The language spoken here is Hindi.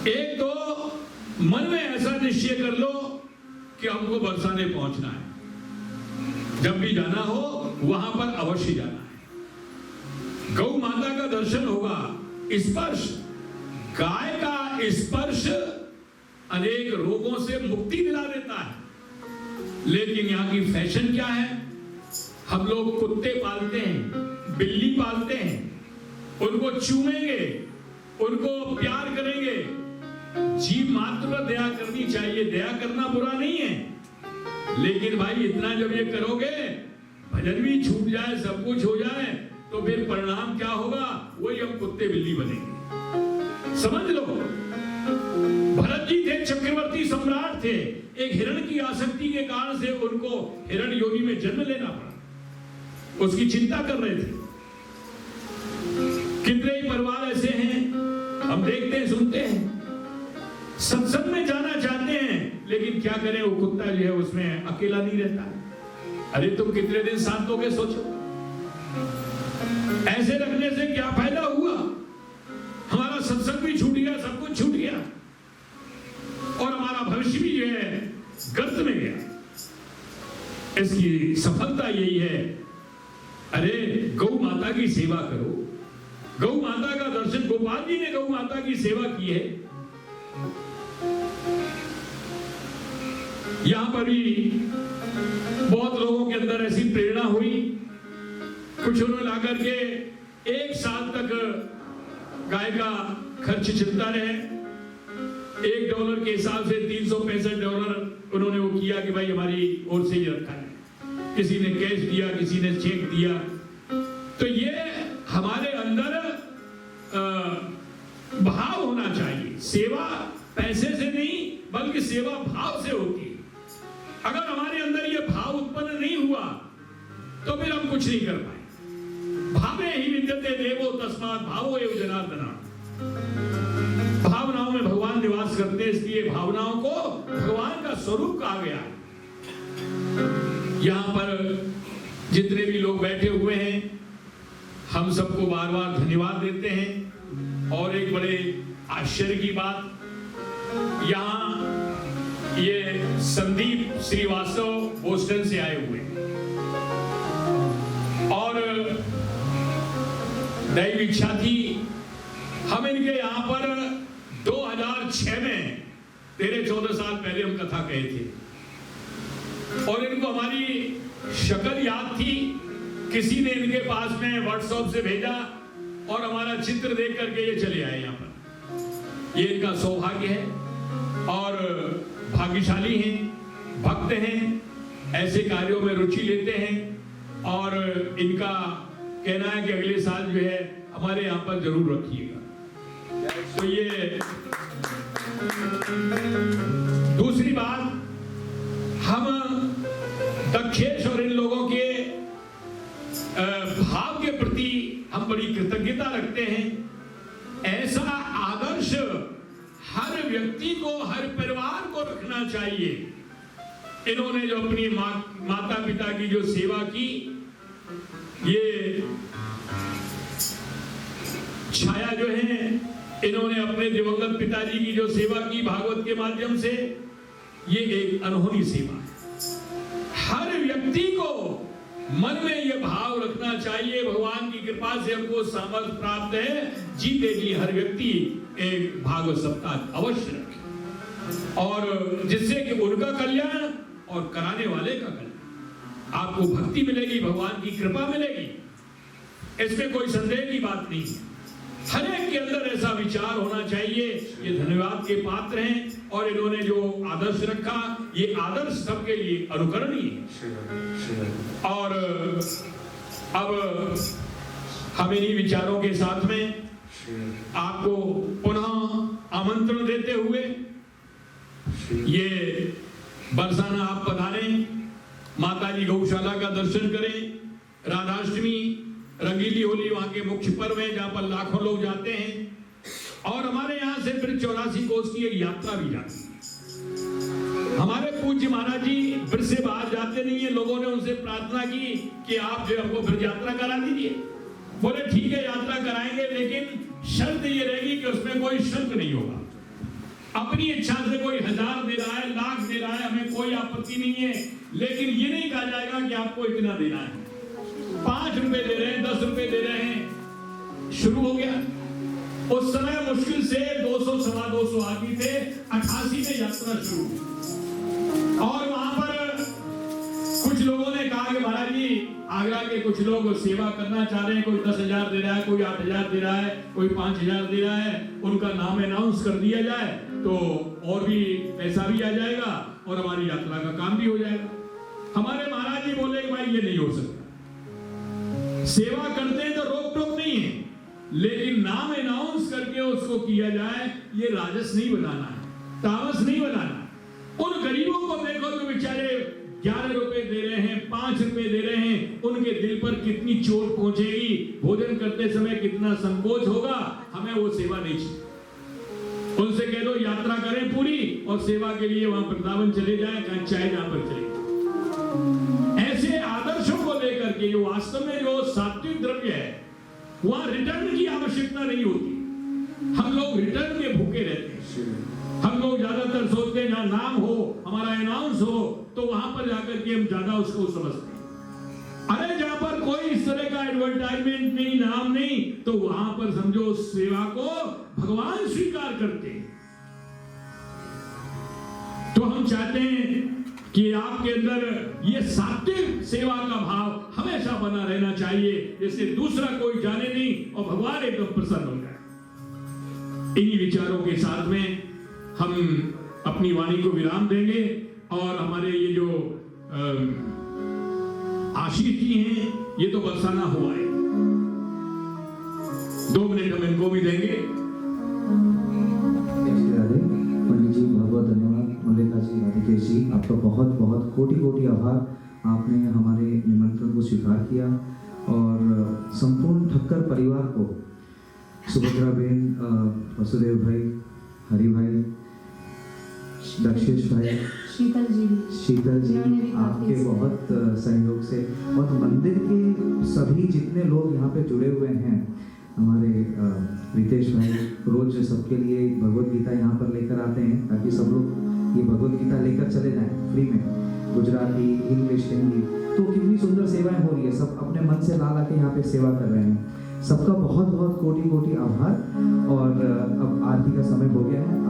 एक तो मन में ऐसा निश्चय कर लो कि हमको बरसाने पहुंचना है, जब भी जाना हो वहां पर अवश्य जाना है। गौ माता का दर्शन होगा, स्पर्श, गाय का स्पर्श अनेक रोगों से मुक्ति दिला देता है। लेकिन यहाँ की फैशन क्या है, हम लोग कुत्ते पालते हैं, बिल्ली पालते हैं, उनको चूमेंगे, उनको प्यार करेंगे। जीव मात्र पर दया करनी चाहिए, दया करना बुरा नहीं है, लेकिन भाई इतना जब ये करोगे, भजन भी छूट जाए, सब कुछ हो जाए, तो फिर परिणाम क्या होगा, वही हम कुत्ते बिल्ली बनेंगे। समझ लो, भरत जी थे चक्रवर्ती सम्राट थे, एक हिरण की आसक्ति के कारण से उनको हिरण योनि में जन्म लेना पड़ा, उसकी चिंता कर रहे थे। कितने ही परिवार ऐसे हैं, हम देखते हैं, सुनते हैं, सत्संग में जाना चाहते हैं, लेकिन क्या करें, वो कुत्ता जो है उसमें अकेला नहीं रहता। अरे तुम कितने दिन साथ दोगे, सोचो। ऐसे रखने से क्या फायदा हुआ, हमारा सत्संग भी छूट गया, सब कुछ छूट गया, और हमारा भविष्य भी जो है गर्त में गया। इसकी सफलता यही है, अरे गौ माता की सेवा करो, गौ माता का दर्शन। गोपाल जी ने गौ माता की सेवा की है। यहां पर भी बहुत लोगों के अंदर ऐसी प्रेरणा हुई, कुछ उन्होंने लाकर के 1 साल तक गाय का खर्च चलता रहे। $1 के हिसाब से $365 उन्होंने वो किया कि भाई हमारी ओर से ही रखा है। किसी ने कैश दिया, किसी ने चेक दिया। तो ये हमारे अंदर भाव होना चाहिए। सेवा पैसे से नहीं, बल्कि सेवा भाव से होती है। अगर हमारे अंदर ये भाव उत्पन्न नहीं हुआ, तो फिर हम कुछ नहीं कर पाए। भावे ही विद्यते देवो तस्मात् भावो एव जनार्दन। भावनाओं में भगवान निवास करते हैं, इसलिए भावनाओं को भगवान का स्वरूप कहा गया है। यहां पर जितने भी लोग बैठे हुए हैं, हम सबको बार बार धन्यवाद देते हैं। और एक बड़े आश्चर्य की बात, यहां ये संदीप श्रीवास्तव बोस्टन से आए हुए हैं, और दैव इच्छा थी, हम इनके यहां पर 2006 में 13-14 साल पहले हम कथा कहे थे, और इनको हमारी शक्ल याद थी। किसी ने इनके पास में व्हाट्सएप से भेजा, और हमारा चित्र देख करके ये चले आए यहाँ पर। ये इनका सौभाग्य है, और भाग्यशाली हैं, भक्त हैं, ऐसे कार्यों में रुचि लेते हैं, और इनका कहना है कि अगले साल जो है हमारे यहाँ पर जरूर रखिएगा। तो ये दूसरी बात, हम दक्षेश और इन लोगों के भाव के प्रति हम बड़ी कृतज्ञता रखते हैं। ऐसा आदर्श हर व्यक्ति को, हर परिवार को रखना चाहिए। इन्होंने जो अपनी माता पिता की जो सेवा की, ये छाया जो है, इन्होंने अपने दिवंगत पिताजी की जो सेवा की भागवत के माध्यम से, ये एक अनहोनी सेवा है। हर व्यक्ति को मन में यह भाव रखना चाहिए, भगवान की कृपा से हमको सामर्थ्य प्राप्त है, जीते जी हर व्यक्ति एक भागवत सप्ताह अवश्य रखे, और जिससे कि उनका कल्याण और कराने वाले का कल्याण। आपको भक्ति मिलेगी, भगवान की कृपा मिलेगी, इसमें कोई संदेह की बात नहीं है। हर एक के अंदर ऐसा विचार होना चाहिए। ये धन्यवाद के पात्र हैं, और इन्होंने जो आदर्श रखा, ये आदर्श सबके लिए अनुकरणीय है। और अब हम इन्हीं विचारों के साथ में आपको पुनः आमंत्रण देते हुए ये बरसाना आप पधारें, माताजी गौशाला का दर्शन करें। राधाष्टमी, रंगीली होली वहां के मुख्य पर्व है, जहां पर लाखों लोग जाते हैं, और हमारे यहाँ से फिर 84 कोस की एक यात्रा भी जाती है। हमारे पूज्य महाराज जी फिर से बाहर जाते नहीं है। लोगों ने उनसे प्रार्थना की कि आप जो हमको फिर यात्रा करा दीजिए। बोले ठीक है, यात्रा कराएंगे, लेकिन शर्त ये रहेगी कि उसमें कोई शुल्क नहीं होगा। अपनी इच्छा से कोई 1000 दे रहा है, लाख दे रहा है, हमें कोई आपत्ति नहीं है, लेकिन ये नहीं कहा जाएगा कि आपको इतना देना है। 5 रुपए दे रहे हैं, 10 रुपए दे रहे हैं, शुरू हो गया। उस समय मुश्किल से 200 सवा 200 आदमी थे। 88 में यात्रा शुरू हुई और वहां पर कुछ लोगों ने कहा कि महाराज जी, आगरा के कुछ लोग सेवा करना चाह रहे हैं, कोई 10,000 दे रहा है, कोई 8,000 दे रहा है, कोई 5,000 दे रहा है, उनका नाम अनाउंस कर दिया जाए तो और भी पैसा भी आ जाएगा और हमारी यात्रा का काम भी हो जाएगा। हमारे महाराज जी बोले भाई ये नहीं हो सकता, सेवा करते हैं तो रोक टोक नहीं है, लेकिन नाम अनाउंस करके उसको किया जाए, ये राजस नहीं बनाना है, तामस नहीं बनाना। उन गरीबों को देखो जो बेचारे 11 रुपए दे रहे हैं, 5 रुपए दे रहे हैं, उनके दिल पर कितनी चोट पहुंचेगी, भोजन करते समय कितना संकोच होगा, हमें वो सेवा नहीं चाहिए। उनसे कह दो यात्रा करें पूरी और सेवा के लिए वहां वृंदावन चले जाए, कहीं चाहे जहां पर चले। ऐसे आदर्शों को लेकर के जो वास्तव में जो सात्विक द्रव्य है, वहां रिटर्न की आवश्यकता नहीं होती। हम लोग रिटर्न के भूखे रहते हैं। हम लोग ज्यादातर सोचते हैं जहां नाम हो, हमारा अनाउंस हो, तो वहां पर जाकर के हम ज्यादा उसको समझते हैं। अरे जहां पर कोई इस तरह का एडवर्टाइजमेंट नहीं, नाम नहीं, तो वहां पर समझो उस सेवा को भगवान स्वीकार करते हैं। तो हम चाहते हैं कि आपके अंदर ये सात्विक सेवा का भाव हमेशा बना रहना चाहिए, जिससे दूसरा कोई जाने नहीं और भगवान एकदम प्रसन्न हो जाए। इन्हीं विचारों के साथ में हम अपनी वाणी को विराम देंगे और हमारे ये जो आशीष जी हैं, ये तो बरसाना हुआ है, 2 मिनट हम इनको भी देंगे। पंडित जी बहुत बहुत धन्यवाद। मल्लिका जी, राधिकेश जी, आपका बहुत बहुत कोटि कोटि आभार। आपने हमारे निमंत्रण को स्वीकार किया और संपूर्ण ठक्कर परिवार को, सुभद्रा बहन, वसुदेव भाई, हरि भाई, दक्षेश भाई, शीतल जी, आपके बहुत सहयोग से और मंदिर के सभी जितने लोग यहाँ पे जुड़े हुए हैं, हमारे रितेश भाई रोज सबके लिए भगवत गीता यहाँ पर लेकर आते हैं ताकि सब लोग ये भगवत गीता लेकर चले जाएं फ्री में, गुजराती, इंग्लिश, हिंदी। तो कितनी सुंदर सेवाएं हो रही है, सब अपने मन से ला ला के यहाँ पे सेवा कर रहे हैं। सबका बहुत बहुत कोटि कोटि आभार। और अब आरती का समय हो गया है।